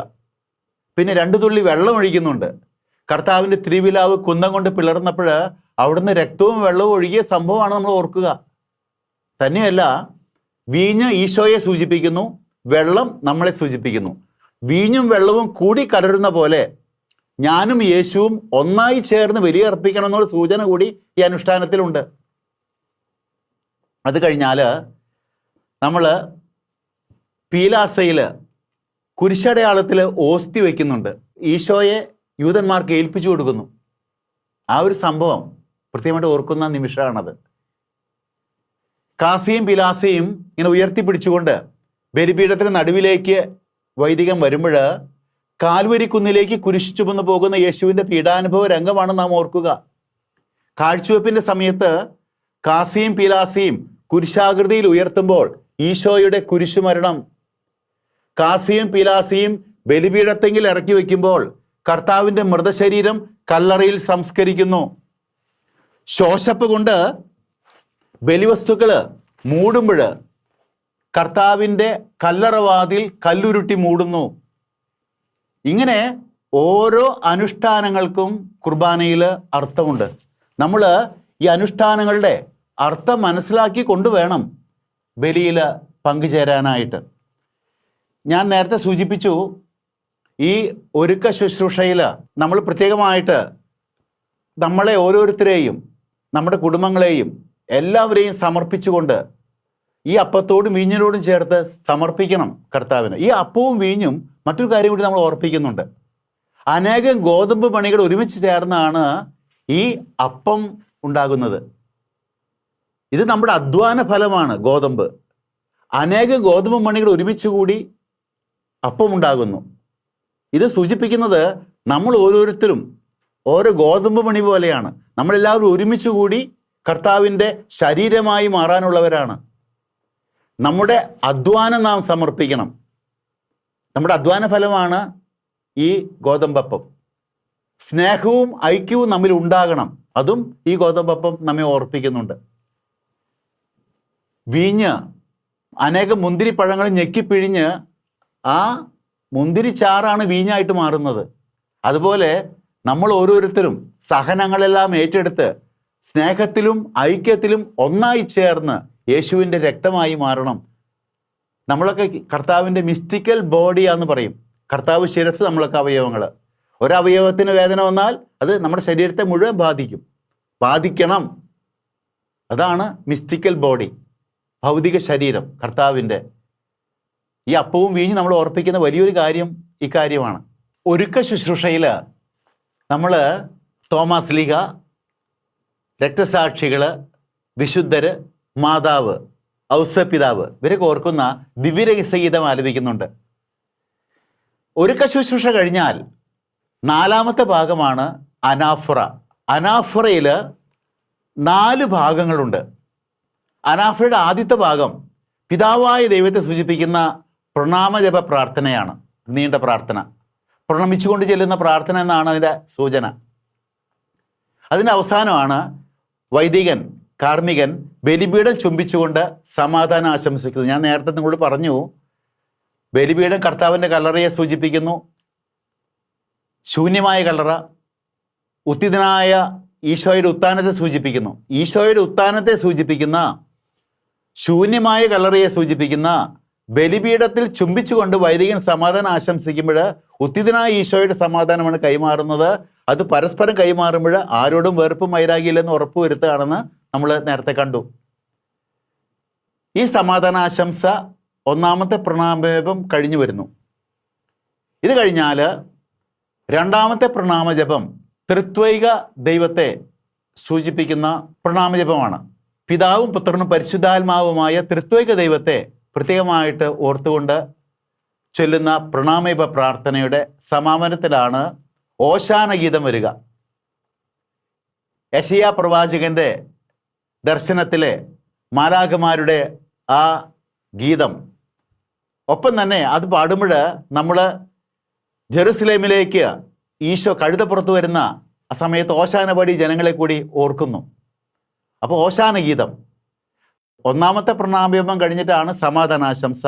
Speaker 1: പിന്നെ 2 തുള്ളി വെള്ളം ഒഴിക്കുന്നുണ്ട്. കർത്താവിൻ്റെ തിരുവിലാവ് കുന്തം കൊണ്ട് പിളർന്നപ്പോൾ അവിടുന്ന് രക്തവും വെള്ളവും ഒഴുകിയ സംഭവമാണ് നമ്മൾ ഓർക്കുക. തന്നെയല്ല, വീഞ്ഞ് ഈശോയെ സൂചിപ്പിക്കുന്നു, വെള്ളം നമ്മളെ സൂചിപ്പിക്കുന്നു. വീഞ്ഞും വെള്ളവും കൂടി കലരുന്ന പോലെ ഞാനും യേശുവും ഒന്നായി ചേർന്ന് ബലിയർപ്പിക്കണം എന്നുള്ള സൂചന കൂടി ഈ അനുഷ്ഠാനത്തിലുണ്ട്. അത് കഴിഞ്ഞാൽ നമ്മൾ പീലാസയിൽ കുരിശടയാളത്തിൽ ഓസ്തി വയ്ക്കുന്നുണ്ട്. ഈശോയെ യൂതന്മാർക്ക് ഏൽപ്പിച്ചു കൊടുക്കുന്നു. ആ ഒരു സംഭവം പ്രത്യേകമായിട്ട് ഓർക്കുന്ന നിമിഷമാണത്. കാസിയും പീലാസയും ഇങ്ങനെ ഉയർത്തിപ്പിടിച്ചുകൊണ്ട് ബലിപീഠത്തിന് നടുവിലേക്ക് വൈദികൻ വരുമ്പോൾ കാൽവരി കുന്നിലേക്ക് കുരിശു ചുമന്ന് പോകുന്ന യേശുവിൻ്റെ പീഡാനുഭവ രംഗമാണ് നാം ഓർക്കുക. കാഴ്ചവെപ്പിൻ്റെ സമയത്ത് കാസിയും പീലാസയും കുരിശാകൃതിയിൽ ഉയർത്തുമ്പോൾ ഈശോയുടെ കുരിശുമരണം, കാസിയും പീലാസിയും ബലിപീഠത്തെങ്കിൽ ഇറക്കി വയ്ക്കുമ്പോൾ കർത്താവിൻ്റെ മൃതശരീരം കല്ലറയിൽ സംസ്കരിക്കുന്നു. ശോശപ്പ് കൊണ്ട് ബലിവസ്തുക്കൾ മൂടുമ്പോൾ കർത്താവിൻ്റെ കല്ലറവാതിൽ കല്ലുരുട്ടി മൂടുന്നു. ഇങ്ങനെ ഓരോ അനുഷ്ഠാനങ്ങൾക്കും കുർബാനയിൽ അർത്ഥമുണ്ട്. നമ്മൾ ഈ അനുഷ്ഠാനങ്ങളുടെ അർത്ഥം മനസ്സിലാക്കി കൊണ്ടുവേണം ബലിയിൽ പങ്കുചേരാനായിട്ട്. ഞാൻ നേരത്തെ സൂചിപ്പിച്ചു, ഈ ഒരുക്ക ശുശ്രൂഷയിൽ നമ്മൾ പ്രത്യേകമായിട്ട് നമ്മളെ ഓരോരുത്തരെയും നമ്മുടെ കുടുംബങ്ങളെയും എല്ലാവരെയും സമർപ്പിച്ചുകൊണ്ട് ഈ അപ്പത്തോടും വീഞ്ഞിനോടും ചേർത്ത് സമർപ്പിക്കണം കർത്താവിന്. ഈ അപ്പവും വീഞ്ഞും മറ്റൊരു കാര്യം കൂടി നമ്മൾ ഓർപ്പിക്കുന്നുണ്ട്. അനേകം ഗോതമ്പ് മണികൾ ഒരുമിച്ച് ചേർന്നാണ് ഈ അപ്പം ഉണ്ടാകുന്നത്. ഇത് നമ്മുടെ അധ്വാന ഫലമാണ് ഗോതമ്പ്. അനേകം ഗോതമ്പ് മണികൾ ഒരുമിച്ച് കൂടി അപ്പം ഉണ്ടാകുന്നു. ഇത് സൂചിപ്പിക്കുന്നത് നമ്മൾ ഓരോരുത്തരും ഓരോ ഗോതമ്പ് മണി പോലെയാണ്. നമ്മളെല്ലാവരും ഒരുമിച്ച് കൂടി കർത്താവിൻ്റെ ശരീരമായി മാറാനുള്ളവരാണ്. നമ്മുടെ അധ്വാനം നാം സമർപ്പിക്കണം. നമ്മുടെ അധ്വാന ഫലമാണ് ഈ ഗോതമ്പപ്പം. സ്നേഹവും ഐക്യവും നമ്മിൽ ഉണ്ടാകണം. അതും ഈ ഗോതമ്പപ്പം നമ്മെ ഓർപ്പിക്കുന്നുണ്ട്. വീഞ്ഞ് അനേകം മുന്തിരിപ്പഴങ്ങൾ ഞെക്കിപ്പിഴിഞ്ഞ് ആ മുന്തിരിച്ചാറാണ് വീഞ്ഞായിട്ട് മാറുന്നത്. അതുപോലെ നമ്മൾ ഓരോരുത്തരും സഹനങ്ങളെല്ലാം ഏറ്റെടുത്ത് സ്നേഹത്തിലും ഐക്യത്തിലും ഒന്നായി ചേർന്ന് യേശുവിൻ്റെ രക്തമായി മാറണം. നമ്മളൊക്കെ കർത്താവിൻ്റെ മിസ്റ്റിക്കൽ ബോഡിയാന്ന് പറയും. കർത്താവ് ശിരസ്, നമ്മളൊക്കെ അവയവങ്ങൾ. ഒരവയവത്തിന് വേദന വന്നാൽ അത് നമ്മുടെ ശരീരത്തെ മുഴുവൻ ബാധിക്കണം. അതാണ് മിസ്റ്റിക്കൽ ബോഡി, ഭൗതിക ശരീരം കർത്താവിൻ്റെ. ഈ അപ്പവും വീഞ്ഞും നമ്മൾ ഓർപ്പിക്കുന്ന വലിയൊരു കാര്യം ഇക്കാര്യമാണ്. ഒരുക്ക ശുശ്രൂഷയിൽ നമ്മൾ തോമാസ് ലീഗ, രക്തസാക്ഷികൾ, വിശുദ്ധർ, മാതാവ്, ഔസപിതാവ് ഇവരൊക്കെ ഓർക്കുന്ന ദിവ്യരഹസ്യഗീതം ആലപിക്കുന്നുണ്ട്. ഒരുക്ക ശുശ്രൂഷ കഴിഞ്ഞാൽ 4ാമത്തെ ഭാഗമാണ് അനാഫുറ. അനാഫുറയിൽ 4 ഭാഗങ്ങളുണ്ട്. അനാഫുറയുടെ ആദ്യത്തെ ഭാഗം പിതാവായ ദൈവത്തെ സൂചിപ്പിക്കുന്ന പ്രണാമജപ പ്രാർത്ഥനയാണ്. നീണ്ട പ്രാർത്ഥന, പ്രണമിച്ചുകൊണ്ട് ചെല്ലുന്ന പ്രാർത്ഥന എന്നാണ് അതിൻ്റെ സൂചന. അതിൻ്റെ അവസാനമാണ് വൈദികൻ, കാർമ്മികൻ ബലിപീഠം ചുംബിച്ചുകൊണ്ട് സമാധാനം ആശംസിക്കുന്നത്. ഞാൻ നേരത്തെ നിങ്ങളോട് പറഞ്ഞു, ബലിപീഠം കർത്താവിൻ്റെ കല്ലറയെ സൂചിപ്പിക്കുന്നു. ശൂന്യമായ കല്ലറ ഉത്തിതനായ ഈശോയുടെ ഉത്ഥാനത്തെ സൂചിപ്പിക്കുന്നു. ഈശോയുടെ ഉത്ഥാനത്തെ സൂചിപ്പിക്കുന്ന ശൂന്യമായ കല്ലറയെ സൂചിപ്പിക്കുന്ന ബലിപീഠത്തിൽ ചുംബിച്ചുകൊണ്ട് വൈദികൻ സമാധാനം ആശംസിക്കുമ്പോൾ ഉത്തിതനായ ഈശോയുടെ സമാധാനമാണ് കൈമാറുന്നത്. അത് പരസ്പരം കൈമാറുമ്പോൾ ആരോടും വെറുപ്പും വൈരാഗ്യമില്ലെന്ന് ഉറപ്പുവരുത്തുകയാണെന്ന് നമ്മൾ നേരത്തെ കണ്ടു. ഈ സമാധാനാശംസ 1ാമത്തെ പ്രണാമജപം കഴിഞ്ഞു വരുന്നു. ഇത് കഴിഞ്ഞാൽ രണ്ടാമത്തെ പ്രണാമജപം ത്രിത്വൈക ദൈവത്തെ സൂചിപ്പിക്കുന്ന പ്രണാമജപമാണ്. പിതാവും പുത്രനും പരിശുദ്ധാത്മാവുമായ ത്രിത്വൈക ദൈവത്തെ പ്രത്യേകമായിട്ട് ഓർത്തുകൊണ്ട് ചൊല്ലുന്ന പ്രണാമജപ പ്രാർത്ഥനയുടെ സമാപനത്തിലാണ് ഓശാന ഗീതം വരിക. യെശയ്യാ പ്രവാചകന്റെ ദർശനത്തിലെ മാലാഖമാരുടെ ആ ഗീതം, ഒപ്പം തന്നെ അത് പാടുമ്പോൾ നമ്മൾ ജെറുസലേമിലേക്ക് ഈശോ കഴുതപ്പുറത്ത് വരുന്ന ആ സമയത്ത് ഓശാന പാടി ജനങ്ങളെ കൂടി ഓർക്കുന്നു. അപ്പോൾ ഓശാന ഗീതം ഒന്നാമത്തെ പ്രണാമജപം കഴിഞ്ഞിട്ടാണ് സമാധാനാശംസ,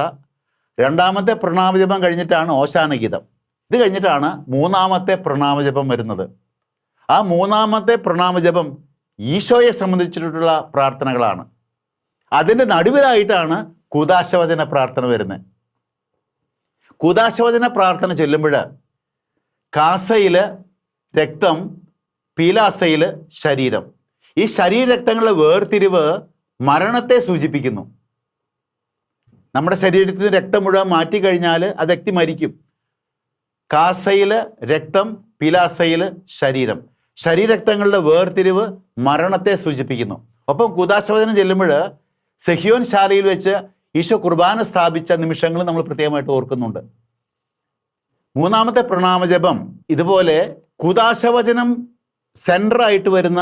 Speaker 1: രണ്ടാമത്തെ പ്രണാമജപം കഴിഞ്ഞിട്ടാണ് ഓശാന ഗീതം. ഇത് കഴിഞ്ഞിട്ടാണ് മൂന്നാമത്തെ പ്രണാമജപം വരുന്നത്. ആ മൂന്നാമത്തെ പ്രണാമജപം ഈശോയെ സംബന്ധിച്ചിട്ടുള്ള പ്രാർത്ഥനകളാണ്. അതിൻ്റെ നടുവിലായിട്ടാണ് കൂദാശവചന പ്രാർത്ഥന വരുന്നത്. കൂദാശവചന പ്രാർത്ഥന ചൊല്ലുമ്പോൾ കാസയിൽ രക്തം, പീലാസയിൽ ശരീരം. ഈ ശരീരരക്തങ്ങളുടെ വേർതിരിവ് മരണത്തെ സൂചിപ്പിക്കുന്നു. നമ്മുടെ ശരീരത്തിൽ നിന്ന് രക്തം മുഴുവൻ മാറ്റിക്കഴിഞ്ഞാൽ ആ വ്യക്തി മരിക്കും. കാസയിൽ രക്തം, പീലാസയിൽ ശരീരം. ശരീരരക്തങ്ങളുടെ വേർതിരിവ് മരണത്തെ സൂചിപ്പിക്കുന്നു. ഒപ്പം കൂദാശവചനം ചെല്ലുമ്പോൾ സെഹിയോൻ ശാലയിൽ വെച്ച് ഈശോ കുർബാന സ്ഥാപിച്ച നിമിഷങ്ങൾ നമ്മൾ പ്രത്യേകമായിട്ട് ഓർക്കുന്നുണ്ട്. മൂന്നാമത്തെ പ്രണാമജപം ഇതുപോലെ കൂദാശവചനം സെൻറ്ററായിട്ട് വരുന്ന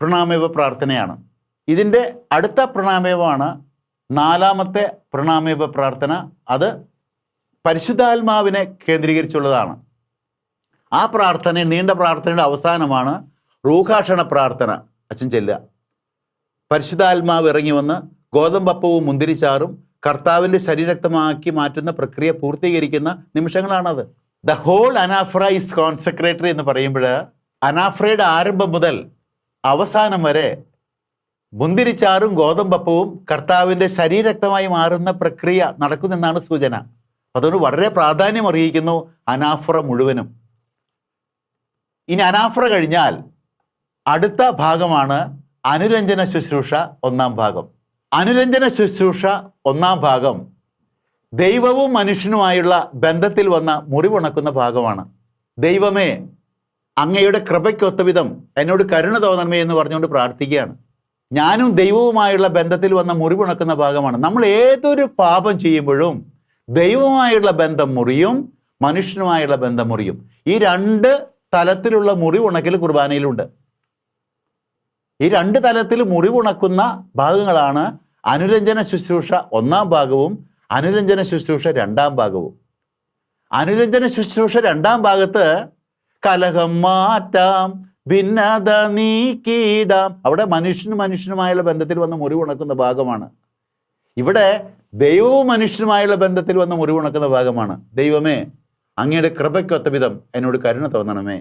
Speaker 1: പ്രണാമജപ പ്രാർത്ഥനയാണ്. ഇതിൻ്റെ അടുത്ത പ്രണാമജപമാണ് നാലാമത്തെ പ്രണാമജപ പ്രാർത്ഥന. അത് പരിശുദ്ധാത്മാവിനെ കേന്ദ്രീകരിച്ചുള്ളതാണ്. ആ പ്രാർത്ഥന, നീണ്ട പ്രാർത്ഥനയുടെ അവസാനമാണ് റൂഹാഷണ പ്രാർത്ഥന അച്ഛൻ ചെല്ലുക. പരിശുദ്ധാത്മാവ് ഇറങ്ങി വന്ന് ഗോതമ്പപ്പവും മുന്തിരിച്ചാറും കർത്താവിൻ്റെ ശരീരക്തമാക്കി മാറ്റുന്ന പ്രക്രിയ പൂർത്തീകരിക്കുന്ന നിമിഷങ്ങളാണത്. ദ ഹോൾ അനാഫ്ര ഈസ് കോൺസെക്രേറ്ററി എന്ന് പറയുമ്പോൾ അനാഫ്രയുടെ ആരംഭം മുതൽ അവസാനം വരെ മുന്തിരിച്ചാറും ഗോതമ്പപ്പവും കർത്താവിൻ്റെ ശരീരക്തമായി മാറുന്ന പ്രക്രിയ നടക്കുന്നെന്നാണ് സൂചന. അതുകൊണ്ട് വളരെ പ്രാധാന്യം അറിയിക്കുന്നു അനാഫ്ര മുഴുവനും. ഇനി അനാഫ്ര കഴിഞ്ഞാൽ അടുത്ത ഭാഗമാണ് അനുരഞ്ജന ശുശ്രൂഷ ഒന്നാം ഭാഗം. അനുരഞ്ജന ശുശ്രൂഷ ഒന്നാം ഭാഗം ദൈവവും മനുഷ്യനുമായുള്ള ബന്ധത്തിൽ വന്ന മുറിവുണക്കുന്ന ഭാഗമാണ്. ദൈവമേ, അങ്ങയുടെ കൃപയ്ക്കൊത്ത വിധം എന്നോട് കരുണ തോന്നണമേ എന്ന് പറഞ്ഞുകൊണ്ട് പ്രാർത്ഥിക്കുകയാണ്. ഞാനും ദൈവവുമായുള്ള ബന്ധത്തിൽ വന്ന മുറിവുണക്കുന്ന ഭാഗമാണ്. നമ്മൾ ഏതൊരു പാപം ചെയ്യുമ്പോഴും ദൈവവുമായുള്ള ബന്ധം മുറിയും, മനുഷ്യനുമായുള്ള ബന്ധം മുറിയും. ഈ രണ്ട് തലത്തിലുള്ള മുറിവുണക്കൽ കുർബാനയിലുണ്ട്. ഈ രണ്ട് തലത്തിൽ മുറിവുണക്കുന്ന ഭാഗങ്ങളാണ് അനുരഞ്ജന ശുശ്രൂഷ ഒന്നാം ഭാഗവും അനുരഞ്ജന ശുശ്രൂഷ രണ്ടാം ഭാഗവും. അനുരഞ്ജന ശുശ്രൂഷ രണ്ടാം ഭാഗത്ത് കലഹം മാറ്റാം, ഭിന്നത നീക്കിയിടാം, അവിടെ മനുഷ്യനുമായുള്ള ബന്ധത്തിൽ വന്ന് മുറിവുണക്കുന്ന ഭാഗമാണ്. ഇവിടെ ദൈവവും മനുഷ്യനുമായുള്ള ബന്ധത്തിൽ വന്ന് മുറിവുണക്കുന്ന ഭാഗമാണ്. ദൈവമേ, അങ്ങയുടെ കൃപയ്ക്കൊത്ത വിധം എന്നോട് കരുണ തോന്നണമേ.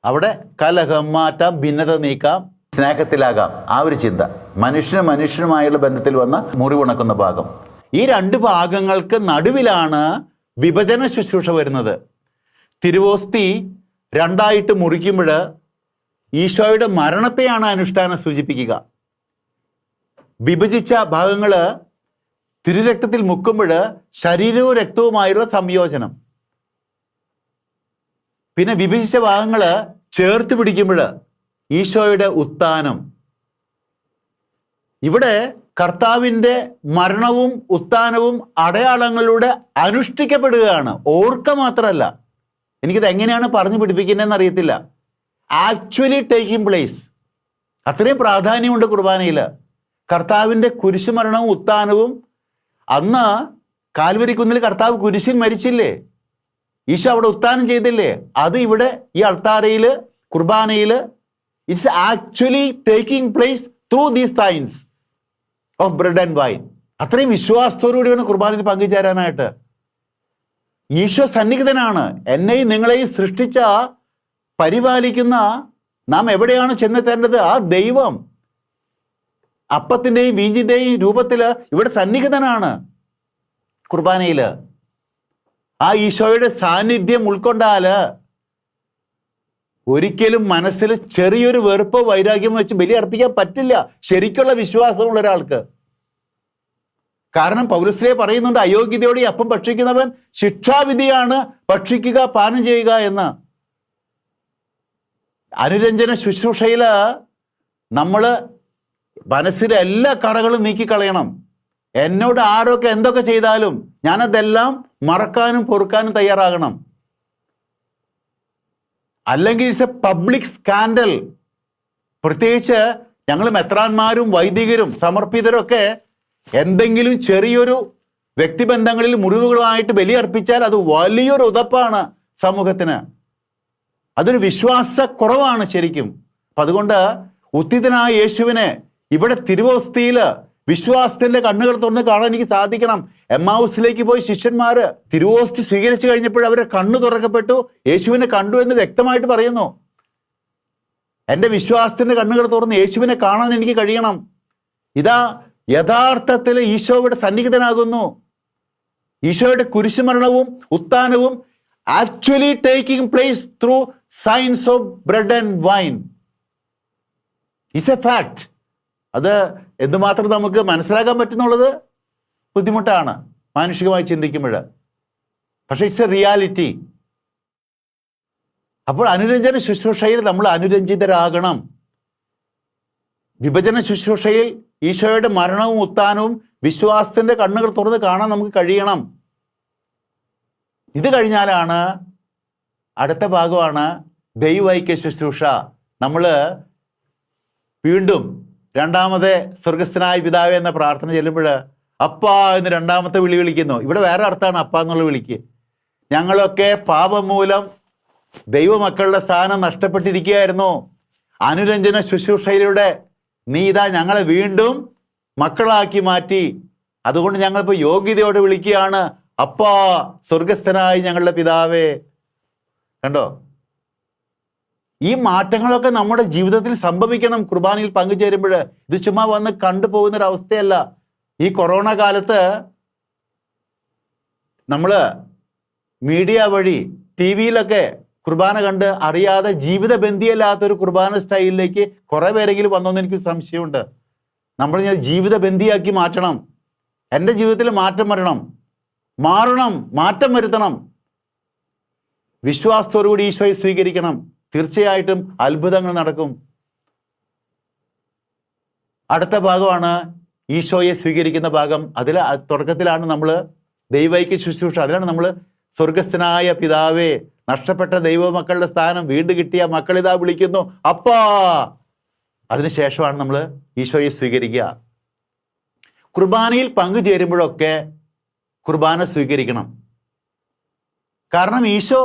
Speaker 1: അവിടെ കലഹം മാറ്റാം, ഭിന്നത നീക്കാം, സ്നേഹത്തിലാകാം, ആ ഒരു ചിന്ത. മനുഷ്യനുമായുള്ള ബന്ധത്തിൽ വന്ന മുറിവുണക്കുന്ന ഭാഗം. ഈ രണ്ട് ഭാഗങ്ങൾക്ക് നടുവിലാണ് വിഭജന ശുശ്രൂഷ വരുന്നത്. തിരുവോസ്തി രണ്ടായിട്ട് മുറിക്കുമ്പോൾ ഈശോയുടെ മരണത്തെയാണ് അനുഷ്ഠാനം സൂചിപ്പിക്കുക. വിഭജിച്ച ഭാഗങ്ങൾ തിരുരക്തത്തിൽ മുക്കുമ്പോൾ ശരീരവും രക്തവുമായുള്ള സംയോജനം. പിന്നെ വിഭജിച്ച ഭാഗങ്ങൾ ചേർത്ത് പിടിക്കുമ്പോൾ ഈശോയുടെ ഉത്ഥാനം. ഇവിടെ കർത്താവിൻ്റെ മരണവും ഉത്ഥാനവും അടയാളങ്ങളിലൂടെ അനുഷ്ഠിക്കപ്പെടുകയാണ്. ഓർക്ക മാത്രമല്ല. എനിക്കിത് എങ്ങനെയാണ് പറഞ്ഞു പിടിപ്പിക്കുന്നതെന്ന് അറിയത്തില്ല. Actually taking place. അത്രയും പ്രാധാന്യമുണ്ട് കുർബാനയിൽ. കർത്താവിൻ്റെ കുരിശുമരണവും ഉത്ഥാനവും. അന്ന് കാൽവരിക്കുന്നിൽ കർത്താവ് കുരിശിൽ മരിച്ചില്ലേ? ഈശോ അവിടെ ഉത്ഥാനം ചെയ്തില്ലേ? അത് ഇവിടെ ഈ അൾത്താരയിൽ, കുർബാനയിൽ it's actually taking place through these signs of bread and wine. അത്രയും വിശ്വാസത്തോടുകൂടിയാണ് കുർബാനയിൽ പങ്കുചേരാനായിട്ട്. ഈശോ സന്നിഹിതനാണ്. എന്നെയും നിങ്ങളെയും സൃഷ്ടിച്ച, പരിപാലിക്കുന്ന നാം എവിടെയാണ് ചെന്നെത്തേണ്ടത്? ആ ദൈവം അപ്പത്തിൻ്റെയും വീഞ്ഞിൻ്റെയും രൂപത്തിൽ ഇവിടെ സന്നിഹിതനാണ് കുർബാനയിൽ. ആ ഈശോയുടെ സാന്നിധ്യം ഉൾക്കൊണ്ടാൽ ഒരിക്കലും മനസ്സിൽ ചെറിയൊരു വെറുപ്പോ വൈരാഗ്യമോ വെച്ച് ബലി അർപ്പിക്കാൻ പറ്റില്ല ശരിക്കുള്ള വിശ്വാസമുള്ള ഒരാൾക്ക്. കാരണം പൗലോസ്ലീഹ പറയുന്നുണ്ട്, അയോഗ്യതയോടെ ഈ അപ്പം ഭക്ഷിക്കുന്നവൻ ശിക്ഷാവിധിയാണ് ഭക്ഷിക്കുക, പാനം ചെയ്യുക എന്ന്. അനുരഞ്ജന ശുശ്രൂഷയില് നമ്മൾ മനസ്സിലെ എല്ലാ കറകളും നീക്കിക്കളയണം. എന്നോട് ആരൊക്കെ എന്തൊക്കെ ചെയ്താലും ഞാനതെല്ലാം മറക്കാനും പൊറുക്കാനും തയ്യാറാകണം. അല്ലെങ്കിൽ ഇറ്റ്സ് എ പബ്ലിക് സ്കാൻഡൽ. പ്രത്യേകിച്ച് ഞങ്ങൾ മെത്രാന്മാരും വൈദികരും സമർപ്പിതരും ഒക്കെ എന്തെങ്കിലും ചെറിയൊരു വ്യക്തിബന്ധങ്ങളിൽ മുറിവുകളായിട്ട് ബലിയർപ്പിച്ചാൽ അത് വലിയൊരു ഉതപ്പാണ് സമൂഹത്തിന്. അതൊരു വിശ്വാസക്കുറവാണ് ശരിക്കും. അപ്പം അതുകൊണ്ട് ഉത്തിതനായ യേശുവിനെ ഇവിടെ തിരുവോസ്തിയിൽ വിശ്വാസത്തിന്റെ കണ്ണുകൾ തുറന്ന് കാണാൻ എനിക്ക് സാധിക്കണം. എമ്മാവുസിലേക്ക് പോയി ശിഷ്യന്മാർ തിരുവോസ്തി സ്വീകരിച്ചു കഴിഞ്ഞപ്പോൾ അവരെ കണ്ണു തുറക്കപ്പെട്ടു, യേശുവിനെ കണ്ടു എന്ന് വ്യക്തമായിട്ട് പറയുന്നു. എൻ്റെ വിശ്വാസത്തിന്റെ കണ്ണുകൾ തുറന്ന് യേശുവിനെ കാണാൻ എനിക്ക് കഴിയണം. ഇതാ യഥാർത്ഥത്തിൽ ഈശോയുടെ സന്നിഹിതനാകുന്നു. ഈശോയുടെ കുരിശുമരണവും ഉത്ഥാനവും actually taking place through signs of bread and wine is a fact. അത് എന്തുമാത്രം നമുക്ക് മനസ്സിലാക്കാൻ പറ്റുന്നുള്ളത് ബുദ്ധിമുട്ടാണ് മാനുഷികമായി ചിന്തിക്കുമ്പോൾ. പക്ഷേ ഇറ്റ്സ് എ റിയാലിറ്റി. അപ്പോൾ അനുരഞ്ജന ശുശ്രൂഷയിൽ നമ്മൾ അനുരഞ്ജിതരാകണം. വിഭജന ശുശ്രൂഷയിൽ ഈശോയുടെ മരണവും ഉത്ഥാനവും വിശ്വാസത്തിന്റെ കണ്ണുകൾ തുറന്ന് കാണാൻ നമുക്ക് കഴിയണം. ഇത് കഴിഞ്ഞാലാണ് അടുത്ത ഭാഗമാണ് ദൈവൈക്യ ശുശ്രൂഷ. നമ്മൾ വീണ്ടും രണ്ടാമത്തെ സ്വർഗസ്ഥനായ പിതാവേ എന്ന പ്രാർത്ഥന ചെല്ലുമ്പോൾ അപ്പാ എന്ന് രണ്ടാമത്തെ വിളി വിളിക്കുന്നു. ഇവിടെ വേറെ അർത്ഥമാണ് അപ്പ എന്നുള്ള വിളിക്ക്. ഞങ്ങളൊക്കെ പാപം മൂലം ദൈവമക്കളുടെ സ്ഥാനം നഷ്ടപ്പെട്ടിരിക്കുകയായിരുന്നു. അനുരഞ്ജന ശുശ്രൂഷയിലൂടെ നീ ഇതാ ഞങ്ങളെ വീണ്ടും മക്കളാക്കി മാറ്റി. അതുകൊണ്ട് ഞങ്ങളിപ്പോൾ യോഗ്യതയോടെ വിളിക്കുകയാണ്, അപ്പാ സ്വർഗസ്ഥനായി ഞങ്ങളുടെ പിതാവേ. കണ്ടോ? ഈ മാറ്റങ്ങളൊക്കെ നമ്മുടെ ജീവിതത്തിൽ സംഭവിക്കണം കുർബാനയിൽ പങ്കുചേരുമ്പോൾ. ഇത് ചുമ്മാ വന്ന് കണ്ടുപോകുന്നൊരവസ്ഥയല്ല. ഈ കൊറോണ കാലത്ത് നമ്മൾ മീഡിയ വഴി ടി വിയിലൊക്കെ കുർബാന കണ്ട് അറിയാതെ ജീവിതബന്ധിയല്ലാത്തൊരു കുർബാന സ്റ്റൈലിലേക്ക് കുറേ പേരെങ്കിലും വന്നോന്ന് എനിക്ക് സംശയമുണ്ട്. നമ്മൾ ഞാൻ ജീവിതബന്ധിയാക്കി മാറ്റണം. എൻ്റെ ജീവിതത്തിൽ മാറ്റം മാറണം, മാറ്റം വരുത്തണം. വിശ്വാസത്തോടുകൂടി ഈശോയെ സ്വീകരിക്കണം. തീർച്ചയായിട്ടും അത്ഭുതങ്ങൾ നടക്കും. അടുത്ത ഭാഗമാണ് ഈശോയെ സ്വീകരിക്കുന്ന ഭാഗം. അതിൽ തുടക്കത്തിലാണ് നമ്മൾ ദൈവൈക്യ ശുശ്രൂഷ. അതിലാണ് നമ്മൾ സ്വർഗസ്ഥനായ പിതാവേ, നഷ്ടപ്പെട്ട ദൈവമക്കളുടെ സ്ഥാനം വീണ്ടും കിട്ടിയ മക്കളിതാ വിളിക്കുന്നു അപ്പാ. അതിനുശേഷമാണ് നമ്മൾ ഈശോയെ സ്വീകരിക്കുക. കുർബാനയിൽ പങ്കുചേരുമ്പോഴൊക്കെ കുർബാന സ്വീകരിക്കണം. കാരണം ഈശോ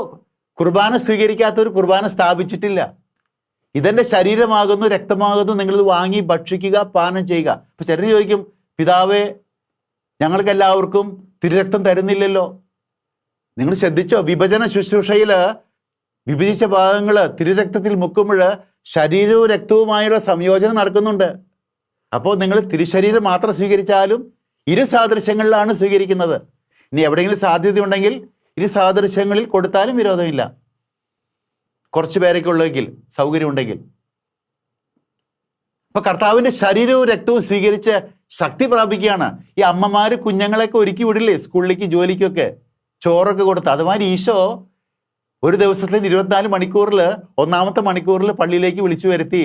Speaker 1: കുർബാന സ്വീകരിക്കാത്തൊരു കുർബാന സ്ഥാപിച്ചിട്ടില്ല. ഇതെൻ്റെ ശരീരമാകുന്നു, രക്തമാകുന്നു, നിങ്ങളിത് വാങ്ങി ഭക്ഷിക്കുക, പാനം ചെയ്യുക. അപ്പൊ ചിലർ ചോദിക്കും, പിതാവേ ഞങ്ങൾക്ക് എല്ലാവർക്കും തിരുരക്തം തരുന്നില്ലല്ലോ. നിങ്ങൾ ശ്രദ്ധിച്ചോ? വിഭജന ശുശ്രൂഷയിൽ വിഭജിച്ച ഭാഗങ്ങൾ തിരുരക്തത്തിൽ മുക്കുമ്പോൾ ശരീരവും രക്തവുമായുള്ള സംയോജനം നടക്കുന്നുണ്ട്. അപ്പോൾ നിങ്ങൾ തിരുശരീരം മാത്രം സ്വീകരിച്ചാലും ഇരു സാദൃശ്യങ്ങളിലാണ് സ്വീകരിക്കുന്നത്. ഇനി എവിടെയെങ്കിലും സാധ്യതയുണ്ടെങ്കിൽ ഇരു സാദൃശ്യങ്ങളിൽ കൊടുത്താലും വിരോധമില്ല, കുറച്ച് പേരൊക്കെ ഉള്ളെങ്കിൽ, സൗകര്യമുണ്ടെങ്കിൽ. അപ്പൊ കർത്താവിൻ്റെ ശരീരവും രക്തവും സ്വീകരിച്ച് ശക്തി പ്രാപിക്കുകയാണ്. ഈ അമ്മമാർ കുഞ്ഞുങ്ങളെയൊക്കെ ഒരുക്കി വിടില്ലേ സ്കൂളിലേക്ക്, ജോലിക്കൊക്കെ ചോറൊക്കെ കൊടുത്ത്. അതുമാതിരി ഈശോ ഒരു ദിവസത്തിൽ 24 മണിക്കൂറിൽ ഒന്നാമത്തെ മണിക്കൂറിൽ പള്ളിയിലേക്ക് വിളിച്ചു വരുത്തി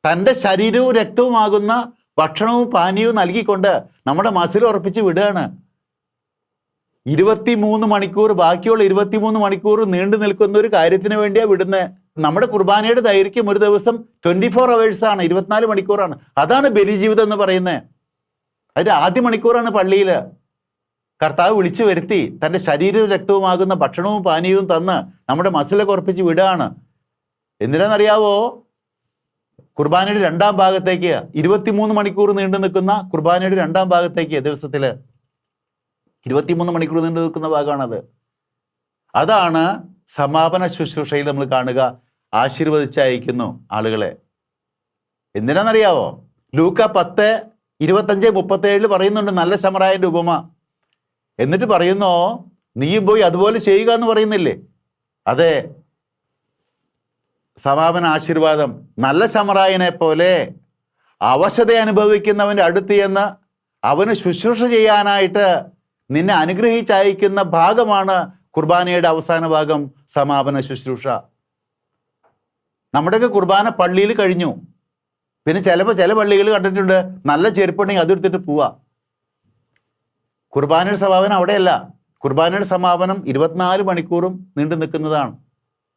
Speaker 1: തൻ്റെ ശരീരവും രക്തവുമാകുന്ന ഭക്ഷണവും പാനീയവും നൽകിക്കൊണ്ട് നമ്മുടെ മസിൽ ഉറപ്പിച്ച് വിടുകയാണ്. 23 മണിക്കൂർ, ബാക്കിയുള്ള 23 മണിക്കൂർ നീണ്ടു നിൽക്കുന്ന ഒരു കാര്യത്തിന് വേണ്ടിയാണ് വിടുന്നത്. നമ്മുടെ കുർബാനയുടെ ദൈർഘ്യം ഒരു ദിവസം 24 hours ആണ്, 24 മണിക്കൂറാണ്. അതാണ് ബലിജീവിതം എന്ന് പറയുന്നത്. അതിൻ്റെ ആദ്യ മണിക്കൂറാണ് പള്ളിയിൽ കർത്താവ് വിളിച്ചു വരുത്തി തൻ്റെ ശരീരവും രക്തവുമാകുന്ന ഭക്ഷണവും പാനീയവും തന്ന് നമ്മുടെ മസിലൊക്കെ ഉറപ്പിച്ച് വിടുകയാണ്. എന്തിനാണെന്നറിയാവോ? കുർബാനയുടെ രണ്ടാം ഭാഗത്തേക്ക്, 23 മണിക്കൂർ നീണ്ടു നിൽക്കുന്ന കുർബാനയുടെ രണ്ടാം ഭാഗത്തേക്ക് ദിവസത്തിൽ 23 മണിക്കൂർ നീണ്ടു നിൽക്കുന്ന ഭാഗമാണത്. അതാണ് സമാപന ശുശ്രൂഷയിൽ നമ്മൾ കാണുക. ആശീർവദിച്ചയക്കുന്നു ആളുകളെ. എന്തിനാണെന്നറിയാവോ? ലൂക്ക 10:25-37 പറയുന്നുണ്ട് നല്ല ശമറായൻ്റെ ഉപമ. എന്നിട്ട് പറയുന്നോ, നീയും പോയി അതുപോലെ ചെയ്യുക എന്ന് പറയുന്നില്ലേ? അതെ, സമാപന ആശീർവാദം. നല്ല ശമറായനെ പോലെ അവശത അനുഭവിക്കുന്നവൻ്റെ അടുത്ത് എന്ന് അവന് ശുശ്രൂഷ ചെയ്യാനായിട്ട് നിന്നെ അനുഗ്രഹിച്ചയക്കുന്ന ഭാഗമാണ് കുർബാനയുടെ അവസാന ഭാഗം, സമാപന ശുശ്രൂഷ. നമ്മുടെയൊക്കെ കുർബാന പള്ളിയിൽ കഴിഞ്ഞു. പിന്നെ ചില പള്ളികൾ കണ്ടിട്ടുണ്ട്, നല്ല ചെരുപ്പുണ്ടെങ്കിൽ അതെടുത്തിട്ട് പോവാ. കുർബാനയുടെ സമാപനം അവിടെയല്ല. കുർബാനയുടെ സമാപനം 24 മണിക്കൂറും നീണ്ടു നിൽക്കുന്നതാണ്.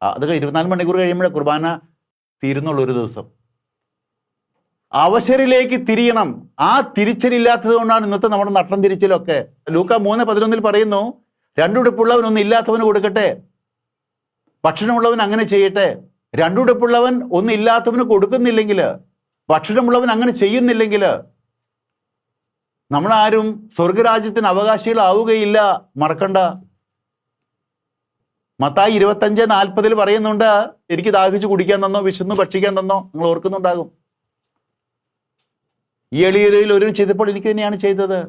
Speaker 1: അതൊക്കെ 24 മണിക്കൂർ കഴിയുമ്പോഴേ കുർബാന തീരുന്നുള്ളൂ ഒരു ദിവസം. അവശരിലേക്ക് തിരിയണം. ആ തിരിച്ചലില്ലാത്തത് കൊണ്ടാണ് ഇന്നത്തെ നമ്മുടെ നട്ടം തിരിച്ചിലൊക്കെ. ലൂക്ക 3:11 പറയുന്നു, രണ്ടുടുപ്പുള്ളവൻ ഒന്നും ഇല്ലാത്തവന് കൊടുക്കട്ടെ, ഭക്ഷണമുള്ളവൻ അങ്ങനെ ചെയ്യട്ടെ. രണ്ടുടുപ്പുള്ളവൻ ഒന്നും ഇല്ലാത്തവന് കൊടുക്കുന്നില്ലെങ്കിൽ, ഭക്ഷണമുള്ളവൻ അങ്ങനെ ചെയ്യുന്നില്ലെങ്കിൽ നമ്മളാരും സ്വർഗരാജ്യത്തിന് അവകാശികളാവുകയില്ല. മറക്കണ്ട. മത്തായി 25:40 പറയുന്നുണ്ട്, എനിക്ക് ദാഹിച്ചു കുടിക്കാൻ തന്നോ, വിശന്നു ഭക്ഷിക്കാൻ തന്നോ. നിങ്ങൾ ഓർക്കുന്നുണ്ടാകും. ഈ എളിയതിൽ ഒരു ചെയ്തപ്പോൾ എനിക്ക് തന്നെയാണ് ചെയ്തത്.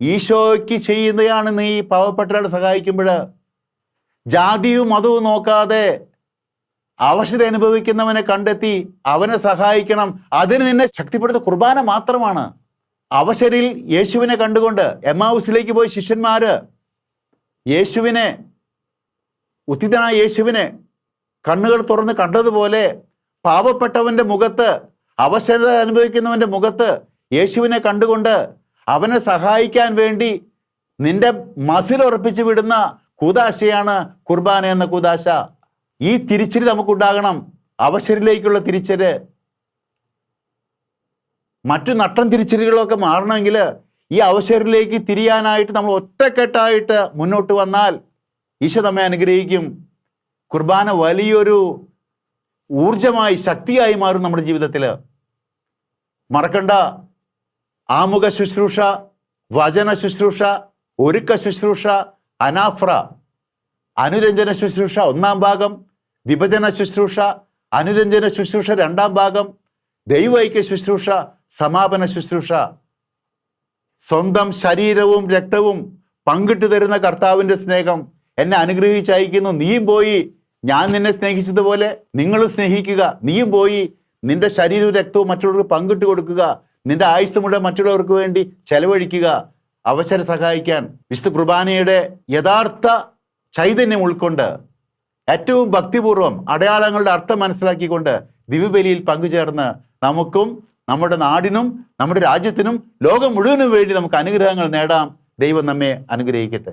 Speaker 1: ഈശോയ്ക്ക് ചെയ്യുന്നതാണ് നീ പാവപ്പെട്ടവരെ സഹായിക്കുമ്പോൾ. ജാതിയും മതവും നോക്കാതെ അവശത അനുഭവിക്കുന്നവനെ കണ്ടെത്തി അവനെ സഹായിക്കണം. അതിന് നിന്നെ ശക്തിപ്പെടുത്തുന്ന കുർബാന മാത്രമാണ്. അവശരിൽ യേശുവിനെ കണ്ടുകൊണ്ട് എമ്മാവുസിലേക്ക് പോയി ശിഷ്യന്മാര് യേശുവിനെ, ഉത്തിതനായ യേശുവിനെ കണ്ണുകൾ തുറന്ന് കണ്ടതുപോലെ പാവപ്പെട്ടവന്റെ മുഖത്ത്, അവശത അനുഭവിക്കുന്നവന്റെ മുഖത്ത് യേശുവിനെ കണ്ടുകൊണ്ട് അവനെ സഹായിക്കാൻ വേണ്ടി നിന്റെ മസിൽ ഉറപ്പിച്ചു വിടുന്ന കൂദാശയാണ് കുർബാന എന്ന കൂദാശ. ഈ തിരിച്ചരി നമുക്കുണ്ടാകണം, അവശരിലേക്കുള്ള തിരിച്ചര്. മറ്റു നട്ടം തിരിച്ചരികളൊക്കെ മാറണമെങ്കിൽ ഈ അവശരിലേക്ക് തിരിയാനായിട്ട് നമ്മൾ ഒറ്റക്കെട്ടായിട്ട് മുന്നോട്ട് വന്നാൽ ഈശോ നമ്മെ അനുഗ്രഹിക്കും. കുർബാന വലിയൊരു ഊർജമായി, ശക്തിയായി മാറും നമ്മുടെ ജീവിതത്തിൽ. മറക്കണ്ട, ആമുഖ ശുശ്രൂഷ, വചന ശുശ്രൂഷ, ഒരുക്ക ശുശ്രൂഷ, അനാഫ്ര, അനുരഞ്ജന ശുശ്രൂഷ 1-ാം ഭാഗം, വിഭജന ശുശ്രൂഷ, അനുരഞ്ജന ശുശ്രൂഷ 2-ാം ഭാഗം, ദൈവൈക്യ ശുശ്രൂഷ, സമാപന ശുശ്രൂഷ. സ്വന്തം ശരീരവും രക്തവും പങ്കിട്ട് തരുന്ന കർത്താവിൻ്റെ സ്നേഹം എന്നെ അനുഗ്രഹിച്ചയക്കുന്നു. നീയും പോയി ഞാൻ നിന്നെ സ്നേഹിച്ചതുപോലെ നിങ്ങളും സ്നേഹിക്കുക. നീയും പോയി നിന്റെ ശരീരവും രക്തവും മറ്റുള്ളവർക്ക് പങ്കിട്ട് കൊടുക്കുക. നിന്റെ ആയുസ്സ് മുഴുവൻ മറ്റുള്ളവർക്ക് വേണ്ടി ചെലവഴിക്കുക, അവസരം സഹായിക്കാൻ. വിശുദ്ധ കുർബാനയുടെ യഥാർത്ഥ ചൈതന്യം ഉൾക്കൊണ്ട് ഏറ്റവും ഭക്തിപൂർവ്വം അടയാളങ്ങളുടെ അർത്ഥം മനസ്സിലാക്കിക്കൊണ്ട് ദിവ്യബലിയിൽ പങ്കുചേർന്ന് നമുക്കും നമ്മുടെ നാടിനും നമ്മുടെ രാജ്യത്തിനും ലോകം മുഴുവനും വേണ്ടി നമുക്ക് അനുഗ്രഹങ്ങൾ നേടാം. ദൈവം നമ്മെ അനുഗ്രഹിക്കട്ടെ.